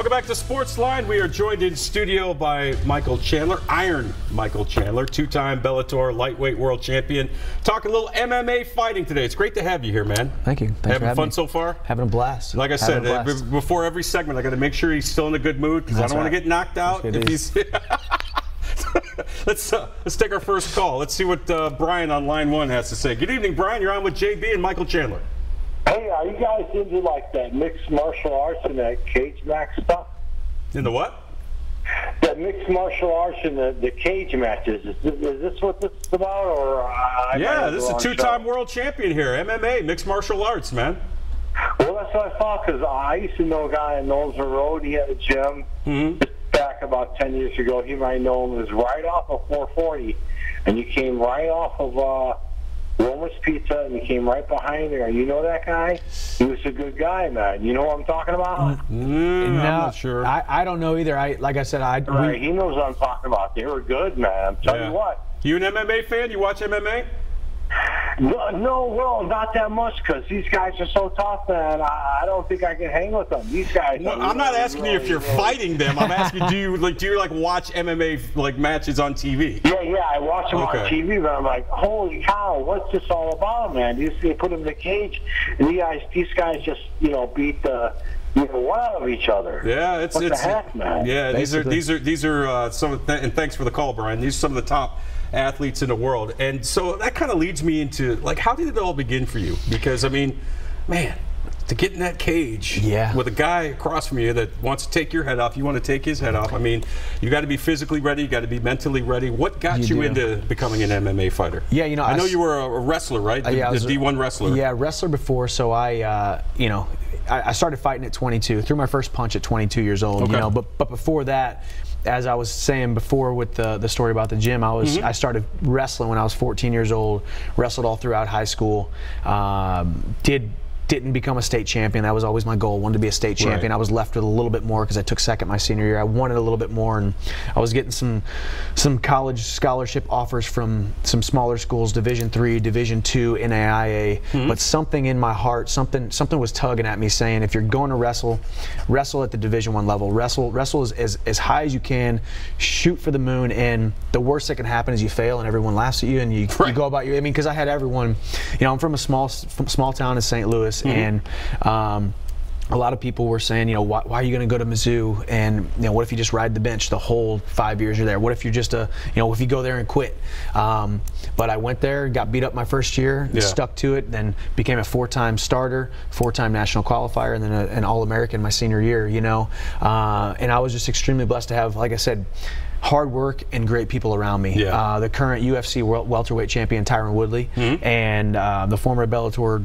Welcome back to SportsLine. We are joined in studio by Michael Chandler, Iron Michael Chandler, two-time Bellator lightweight world champion. Talking a little MMA fighting today. It's great to have you here, man. Thank you. Thanks for having Having fun me. so far? Having a blast. Like I said, before every segment, I got to make sure he's still in a good mood because I don't want to get knocked out. If he's let's take our first call. Let's see what Brian on line 1 has to say. Good evening, Brian. You're on with JB and Michael Chandler. Hey, are you guys into like that mixed martial arts and that cage match stuff? In the what? That mixed martial arts and the cage matches. Is this what this is about? Or yeah, this is a two-time world champion here. MMA, mixed martial arts, man. Well, that's what I thought, because I used to know a guy in Knowlesville Road. He had a gym back about 10 years ago. He might know him. It was right off of 440, and you came right off of Romer's Pizza, and you came right behind there. You know that guy? He was a good guy, man. You know what I'm talking about? No, I'm not sure. I don't know either. Like I said, he knows what I'm talking about. They were good, man. I'm telling you what. You an MMA fan? You watch MMA? No, well, not that much, because these guys are so tough, man. I don't think I can hang with them. These guys. No, I'm not asking you if you're fighting them. I'm asking, do you watch MMA matches on TV? Yeah, I watch them on TV, but I'm like, holy cow, what's this all about, man? They put them in the cage, and these guys just beat the one out of each other. Yeah, what the heck, man? Yeah, these are some. And thanks for the call, Brian. These are some of the top athletes in the world, and so that kind of leads me into how did it all begin for you? Because I mean, man, to get in that cage with a guy across from you that wants to take your head off, you want to take his head off. I mean, you got to be physically ready, you got to be mentally ready. What got you into becoming an MMA fighter? Yeah, I know you were a wrestler, right? Yeah, I was the D1 wrestler. Yeah, wrestler before. So I started fighting at 22. Threw my first punch at 22 years old. Okay. But before that, as I was saying before with the story about the gym, I started wrestling when I was 14 years old. Wrestled all throughout high school. Didn't become a state champion. That was always my goal. Wanted to be a state champion. I was left with a little bit more because I took second my senior year. I wanted a little bit more, and I was getting some college scholarship offers from some smaller schools, Division III, Division II, NAIA. But something in my heart, something was tugging at me, saying, if you're going to wrestle at the Division I level. Wrestle as high as you can. Shoot for the moon, and the worst that can happen is you fail and everyone laughs at you, and you go about your. I mean, because I had everyone. I'm from a small town in St. Louis. And a lot of people were saying, why are you going to go to Mizzou? And what if you just ride the bench the whole 5 years you're there? What if you're just if you go there and quit? But I went there, got beat up my first year, stuck to it, then became a 4-time starter, 4-time national qualifier, and then an All-American my senior year. And I was just extremely blessed to have, like I said, hard work and great people around me. The current UFC welterweight champion Tyron Woodley and the former Bellator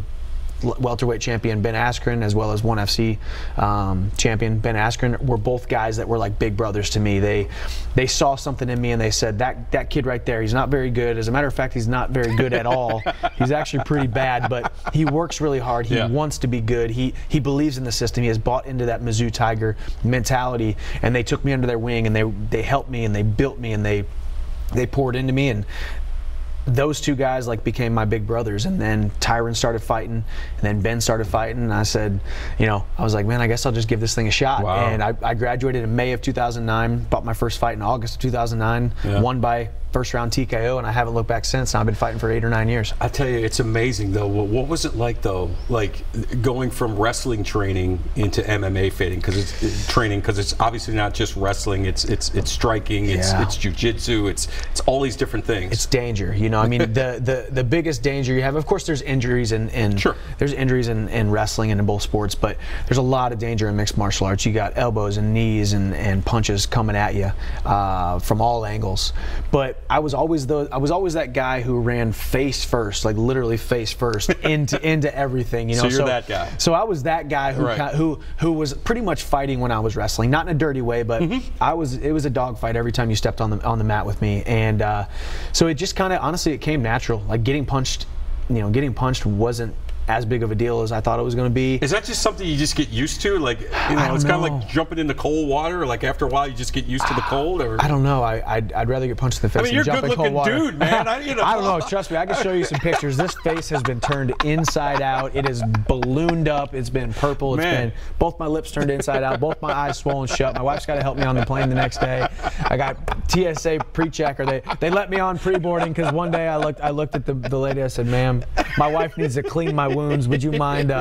welterweight champion Ben Askren, as well as ONE FC champion Ben Askren, were both guys that were like big brothers to me. They saw something in me, and they said, that kid right there, he's not very good. As a matter of fact, he's not very good at all. He's actually pretty bad, but he works really hard. He wants to be good. He believes in the system. He has bought into that Mizzou Tiger mentality, and they took me under their wing, and they helped me, and they built me, and they poured into me, and those two guys became my big brothers. And then Tyron started fighting, and then Ben started fighting, and I said, I was like, man, I guess I'll just give this thing a shot. And I graduated in May of 2009, bought my first fight in August of 2009, won by first-round TKO, and I haven't looked back since. And I've been fighting for 8 or 9 years. I tell you, it's amazing though. What was it like though, going from wrestling training into MMA fighting? Because it's obviously not just wrestling. It's striking. It's jiu-jitsu. It's all these different things. It's danger. I mean, the biggest danger you have, of course, there's injuries there's injuries in wrestling and in both sports, but there's a lot of danger in mixed martial arts. You got elbows and knees and punches coming at you from all angles. But I was always that guy who ran face first, literally face first into everything. So you're that guy. So I was that guy who was pretty much fighting when I was wrestling, not in a dirty way, but it was a dogfight every time you stepped on the mat with me, and so it just kind of honestly it came natural. Getting punched, getting punched wasn't as big of a deal as I thought it was going to be. Is that just something you just get used to? Like, you know, it's kind of like jumping into cold water. Like after a while, you just get used to the cold. Or I don't know. I'd rather get punched in the face. I mean, you're than jump a good-looking dude, man. I don't know. Trust me, I can show you some pictures. This face has been turned inside out. It is ballooned up. It's been purple. It's been both my lips turned inside out. Both my eyes swollen shut. My wife's got to help me on the plane the next day. I got TSA pre-check, or they let me on pre-boarding because one day I looked at the lady. I said, "Ma'am, my wife needs to clean my wounds. Would you mind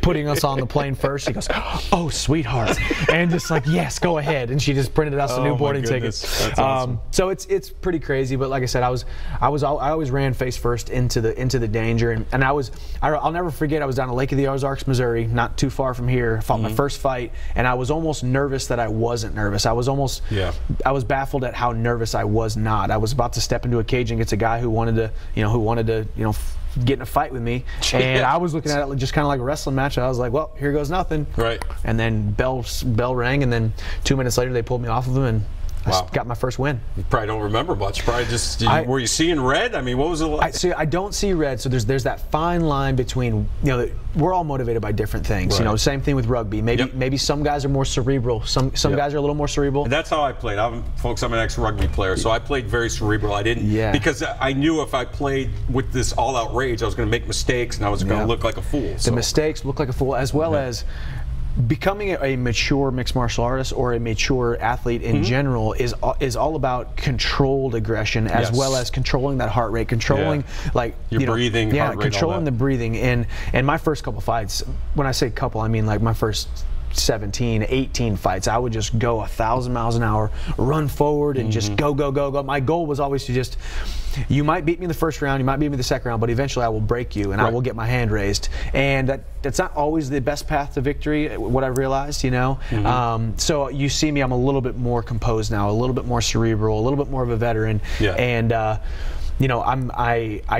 putting us on the plane first?" She goes, "Oh, sweetheart," and just like, "Yes, go ahead." And she just printed us some new boarding tickets. That's awesome. So it's pretty crazy, but like I said, I always ran face first into the danger, and I'll never forget. I was down at Lake of the Ozarks, Missouri, not too far from here. I fought my first fight, and I was almost nervous that I wasn't nervous. I was almost I was baffled at how nervous I was not. I was about to step into a cage against a guy who wanted to get in a fight with me, and I was looking at it just kind of like a wrestling match. I was like, well, here goes nothing. Right. And then bell rang, and then 2 minutes later they pulled me off of him, and I got my first win. You probably don't remember much. Probably just were you seeing red? I mean, what was it like? I don't see red. So there's that fine line between, we're all motivated by different things. Right. Same thing with rugby. Maybe some guys are more cerebral. Some guys are a little more cerebral. And that's how I played. I'm an ex-rugby player, so I played very cerebral. I didn't because I knew if I played with this all-out rage, I was going to make mistakes and I was going to look like a fool. The mistakes look like a fool, as well as becoming a mature mixed martial artist or a mature athlete in general is all about controlled aggression, as well as controlling that heart rate, controlling like your breathing, heart rate, controlling the breathing. And my first couple fights, when I say couple, I mean like my first 17, 18 fights, I would just go 1,000 miles an hour, run forward, and just go. My goal was always to just, you might beat me in the first round, you might beat me in the second round, but eventually I will break you, and I will get my hand raised. And that's not always the best path to victory, what I've realized, So you see me, I'm a little bit more composed now, a little bit more cerebral, a little bit more of a veteran. And I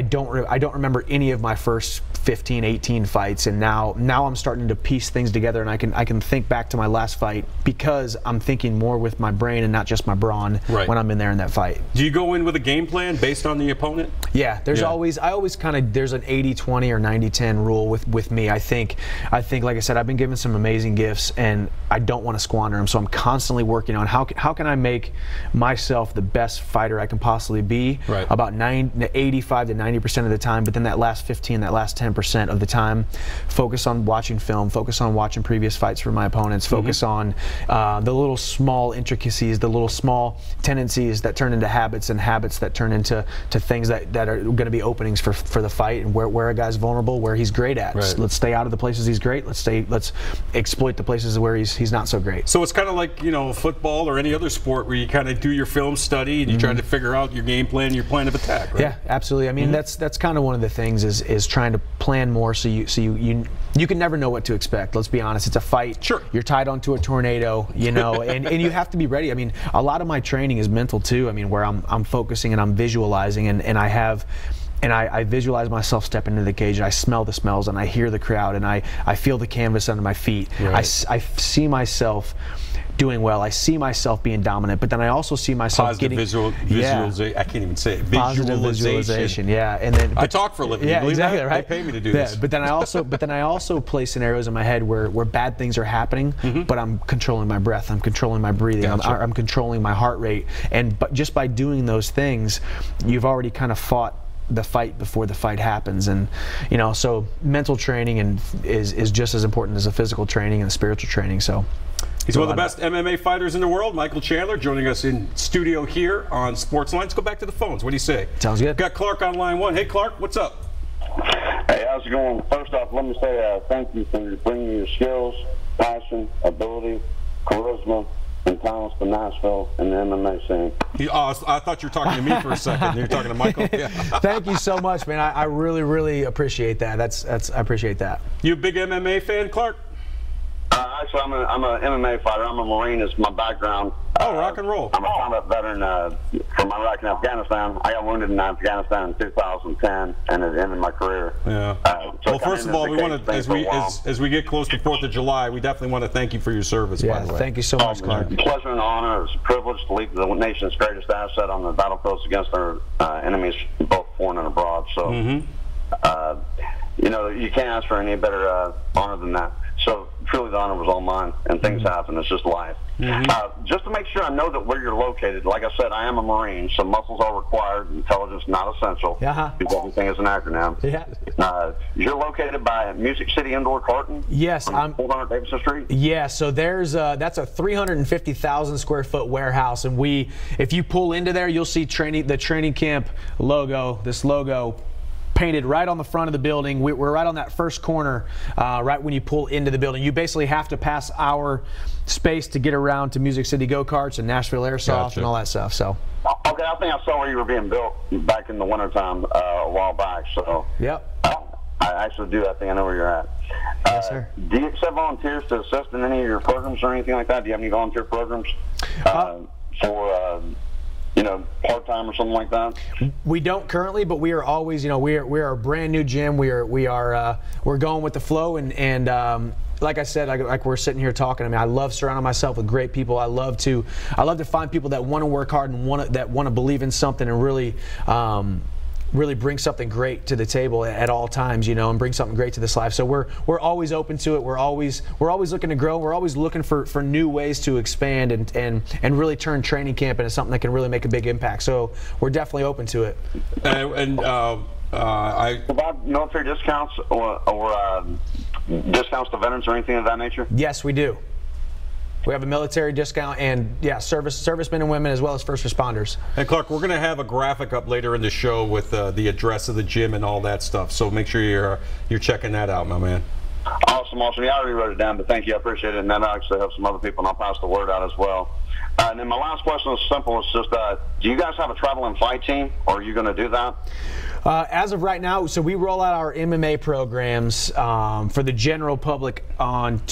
don't remember any of my first 15, 18 fights, and now I'm starting to piece things together, and I can think back to my last fight because I'm thinking more with my brain and not just my brawn when I'm in there in that fight. Do you go in with a game plan based on the opponent? Yeah, there's always kind of there's an 80-20 or 90-10 rule with me. I think like I said, I've been given some amazing gifts, and I don't want to squander them. So I'm constantly working on how can I make myself the best fighter I can possibly be. About 85 to 90% of the time, but then that last 15, that last 10% of the time, focus on watching film, focus on watching previous fights from my opponents, focus on the little small intricacies, the little small tendencies that turn into habits, and habits that turn into things that are going to be openings for the fight, and where a guy's vulnerable, where he's great at. Let's stay out of the places he's great. Let's exploit the places where he's not so great. So it's kind of like football or any other sport where you kind of do your film study and you try to figure out your game plan, your plan of attack. Right? Yeah, absolutely. I mean, that's kind of one of the things is trying to plan more, so you can never know what to expect. Let's be honest, it's a fight. Sure. You're tied onto a tornado, and you have to be ready. I mean, a lot of my training is mental too. I mean, where I'm focusing and I'm visualizing, and I visualize myself stepping into the cage, and I smell the smells, and I hear the crowd, and I feel the canvas under my feet. I see myself doing well. I see myself being dominant, but then I also see myself getting visualization. I can't even say it. Positive visualization. Yeah, and then I talk for a living. Yeah, exactly. That? Right. They pay me to do this. But then I also play scenarios in my head where bad things are happening, but I'm controlling my breath. I'm controlling my breathing. I'm controlling my heart rate. But just by doing those things, you've already kind of fought the fight before the fight happens. And so mental training is just as important as the physical training and the spiritual training. So he's one of the best MMA fighters in the world, Michael Chandler, joining us in studio here on SportsLine. Let's go back to the phones. What do you say? Sounds good. Got Clark on line 1. Hey, Clark, what's up? Hey, how's it going? First off, let me say thank you for bringing your skills, passion, ability, charisma, and talents to Nashville and the MMA scene. I thought you were talking to me for a second. You're talking to Michael? Yeah. Thank you so much, man. I really, really appreciate that. I appreciate that. You a big MMA fan, Clark? Actually, I'm a MMA fighter. I'm a Marine. Is my background. Oh, rock and roll. I'm a combat veteran from Iraq and Afghanistan. I got wounded in Afghanistan in 2010, and it ended my career. Yeah. Well, first of all, we want to, as we get close to 4th of July, we definitely want to thank you for your service. Yeah, by the way. Thank you so much, Clark. Pleasure and honor. It's a privilege to lead the nation's greatest asset on the battlefields against our enemies, both foreign and abroad. So. you know, you can't ask for any better honor than that. So truly the honor was all mine, and things happen. It's just life. Just to make sure I know that where you're located, like I said, I am a Marine, so muscles are required, intelligence not essential, because everything is an acronym. You're located by Music City Indoor Karting? Yes. On 400 Davidson Street? Yeah, so there's that's a 350,000 square foot warehouse, and if you pull into there, you'll see the training camp logo, this logo, painted right on the front of the building. We're right on that first corner, right when you pull into the building. You basically have to pass our space to get around to Music City Go-Karts and Nashville Airsoft and all that stuff. So. Okay, I think I saw where you were being built back in the wintertime a while back. So. I actually do. I think I know where you're at. Yes, sir. Do you accept volunteers to assist in any of your programs or anything like that? Do you have any volunteer programs for you know, part-time or something like that? We don't currently, but we are always, you know, we are a brand new gym. We're going with the flow, and like I said, like we're sitting here talking. I mean, I love surrounding myself with great people. I love to find people that want to work hard and that want to believe in something and really bring something great to the table at all times, you know, and bring something great to this life. So we're always open to it. We're always looking to grow. We're always looking for new ways to expand and really turn training camp into something that can really make a big impact. So we're definitely open to it. I provide military discounts or discounts to veterans or anything of that nature? Yes, we do. We have a military discount and, yeah, servicemen and women as well as first responders. And Clark, we're going to have a graphic up later in the show with the address of the gym and all that stuff. So make sure you're checking that out, my man. Awesome. Yeah, I already wrote it down, but thank you. I appreciate it. And that actually helps some other people, and I'll pass the word out as well. And then my last question is simple. It's just, do you guys have a travel and fight team, or are you going to do that? As of right now, so we roll out our MMA programs for the general public on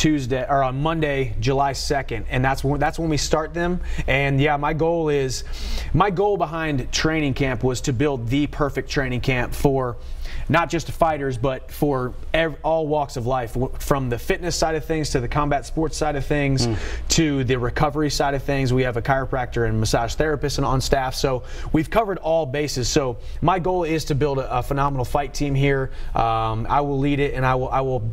Monday, July 2nd, and that's when we start them. And yeah, my goal behind training camp was to build the perfect training camp for not just fighters, but for all walks of life, from the fitness side of things to the combat sports side of things to the recovery side of things. We have a chiropractor and massage therapist on staff, so we've covered all bases. So my goal is to build a phenomenal fight team here. I will lead it, and I will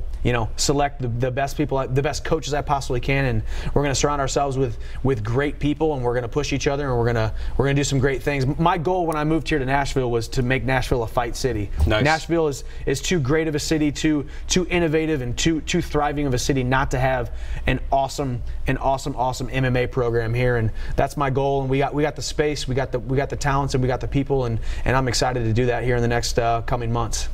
select the best people, the best coaches I possibly can, and we're going to surround ourselves with great people, and we're going to push each other, and we're going to do some great things. My goal when I moved here to Nashville was to make Nashville a fight city. Nice. Nashville is too great of a city, too innovative, and too thriving of a city not to have an awesome MMA program here, and that's my goal. And we got the space, we got the talents, and we got the people, and I'm excited to do that here in the next coming months.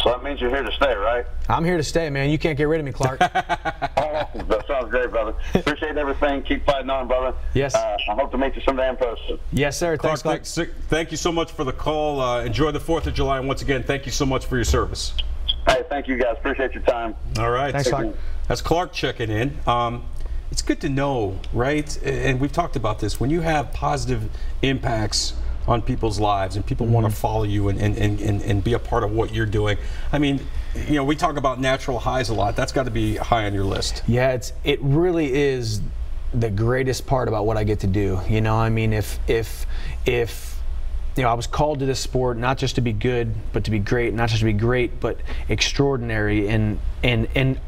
So that means you're here to stay, right? I'm here to stay, man. You can't get rid of me, Clark. That sounds great, brother. Appreciate everything. Keep fighting on, brother. Yes. I hope to meet you someday in person. Yes, sir. Clark, Thanks, Clark. Thank you so much for the call. Enjoy the 4th of July, and once again, thank you so much for your service. Hey, thank you, guys. Appreciate your time. All right. Thanks, Clark. That's Clark checking in. It's good to know, right? And we've talked about this. When you have positive impacts on people's lives and people want to follow you and be a part of what you're doing. I mean, we talk about natural highs a lot. That's got to be high on your list. Yeah, it really is the greatest part about what I get to do. I mean, if I was called to this sport not just to be good, but to be great, not just to be great, but extraordinary in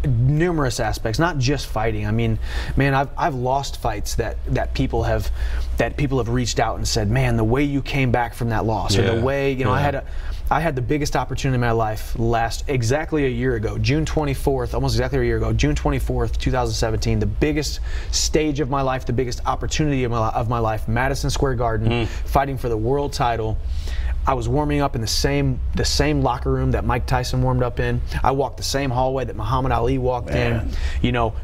numerous aspects, not just fighting. I mean, man, I've lost fights that people have reached out and said, man, the way you came back from that loss, or the way, I had the biggest opportunity in my life last exactly a year ago, June 24th, almost exactly a year ago, June 24th, 2017, the biggest stage of my life, the biggest opportunity of my life, Madison Square Garden, fighting for the world title. I was warming up in the same locker room that Mike Tyson warmed up in. I walked the same hallway that Muhammad Ali walked in.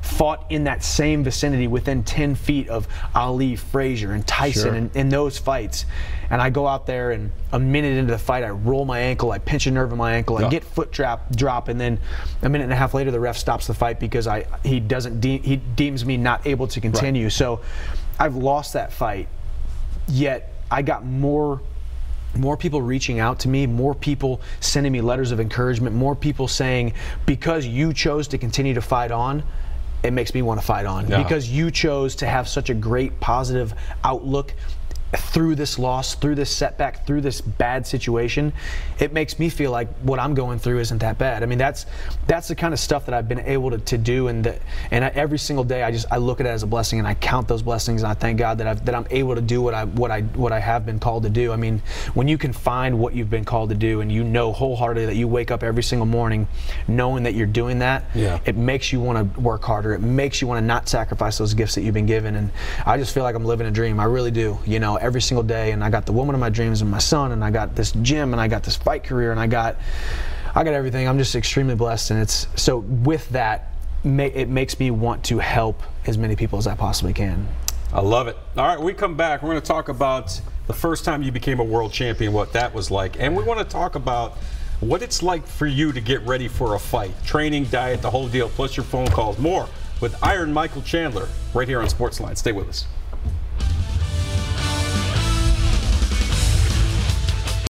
Fought in that same vicinity within 10 feet of Ali, Frazier, and Tyson in those fights. And I go out there, and a minute into the fight, I roll my ankle, I pinch a nerve in my ankle, I get foot drop, and then a minute and a half later, the ref stops the fight because he deems me not able to continue. Right. So I've lost that fight, yet I got more people reaching out to me, more people sending me letters of encouragement, more people saying, because you chose to continue to fight on, it makes me want to fight on. Yeah. Because you chose to have such a great positive outlook through this loss, through this setback, through this bad situation, it makes me feel like what I'm going through isn't that bad. I mean, that's the kind of stuff that I've been able to do, and every single day I look at it as a blessing, and I count those blessings, and I thank God that I'm able to do what I have been called to do. I mean, when you can find what you've been called to do, and you know wholeheartedly that you wake up every single morning knowing that you're doing that, it makes you want to work harder. It makes you want to not sacrifice those gifts that you've been given, and I just feel like I'm living a dream. I really do. You know, every single day, and I got the woman of my dreams and my son, and I got this gym, and I got this fight career, and I got everything. I'm just extremely blessed, and it's so with that, it makes me want to help as many people as I possibly can. I love it. All right, when we come back, we're going to talk about the first time you became a world champion, what that was like, and we want to talk about what it's like for you to get ready for a fight, training, diet, the whole deal, plus your phone calls. More with Iron Michael Chandler right here on SportsLine. Stay with us.